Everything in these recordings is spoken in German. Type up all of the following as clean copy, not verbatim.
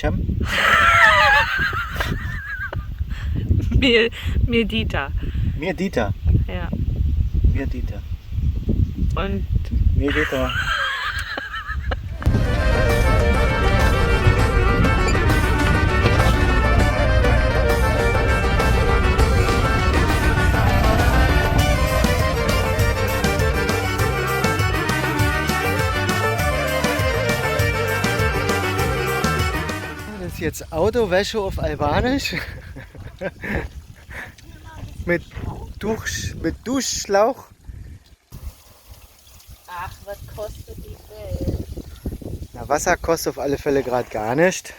welchem? Mir Dieter. Mir Dieter. Ja. Mir Dieter. Und Mir Dieter. Das ist jetzt Autowäsche auf Albanisch. mit Duschschlauch. ach, was kostet die Welt? Na, Wasser kostet auf alle Fälle gerade gar nicht.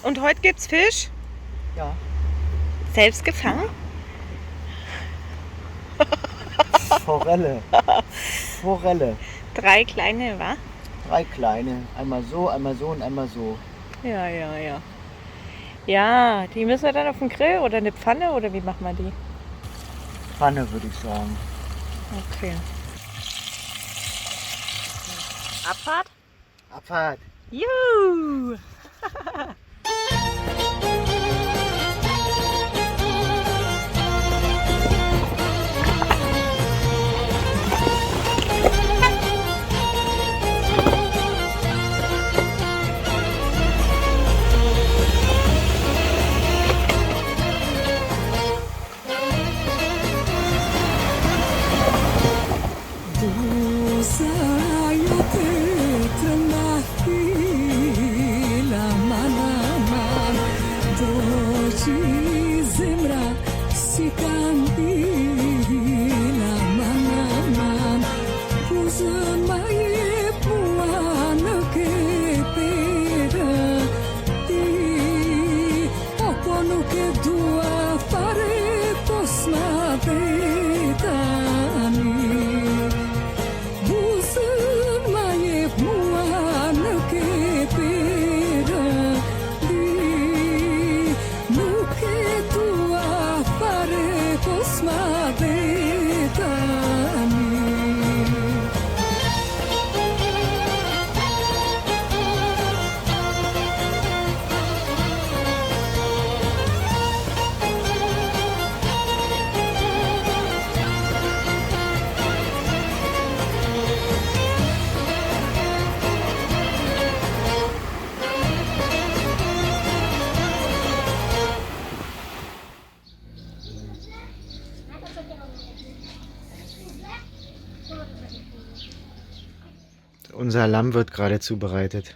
Und heute gibt's Fisch? Ja. Selbst gefangen? Forelle. Forelle. 3 kleine, wa? 3 kleine. Einmal so und einmal so. Ja. Ja, die müssen wir dann auf den Grill oder eine Pfanne oder wie machen wir die? Pfanne würde ich sagen. Okay. Abfahrt? Abfahrt. Juhu! Unser Lamm wird gerade zubereitet.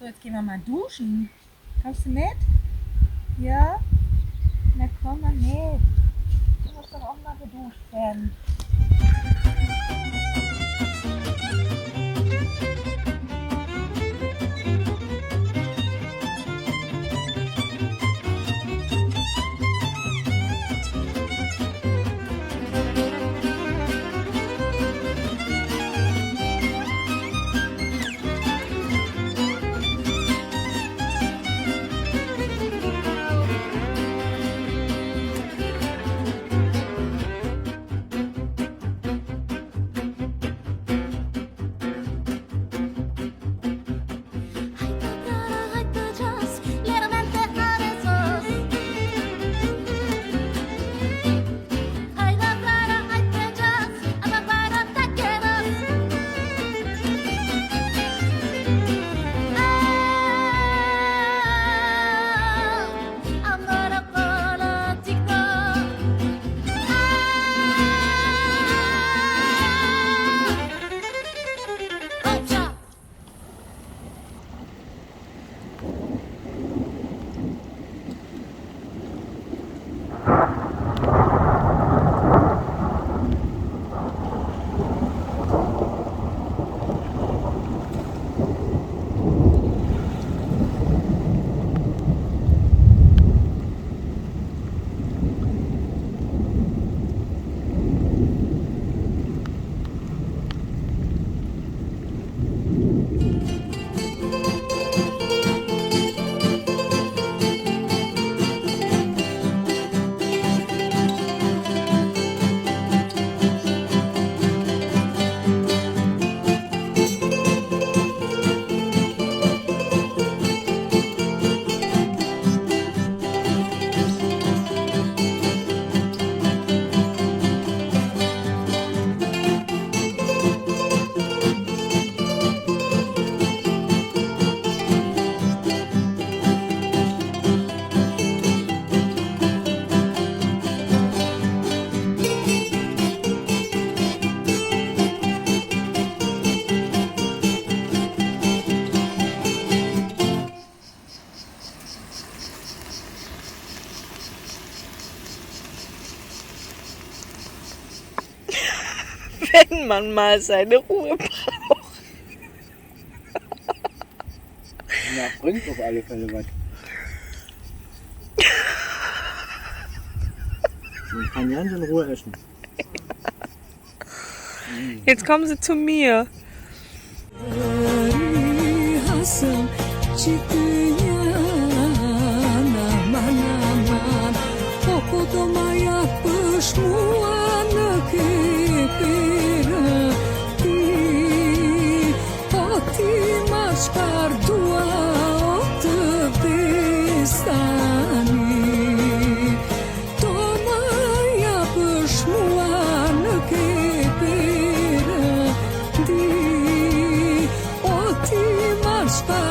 So, jetzt gehen wir mal duschen. Kommst du mit? Ja? Na komm mal mit. Du musst doch auch mal geduscht werden. Wenn man mal seine Ruhe braucht. Ja, bringt auf alle Fälle was. Man kann ganz in Ruhe essen. Jetzt kommen sie zu mir. Spar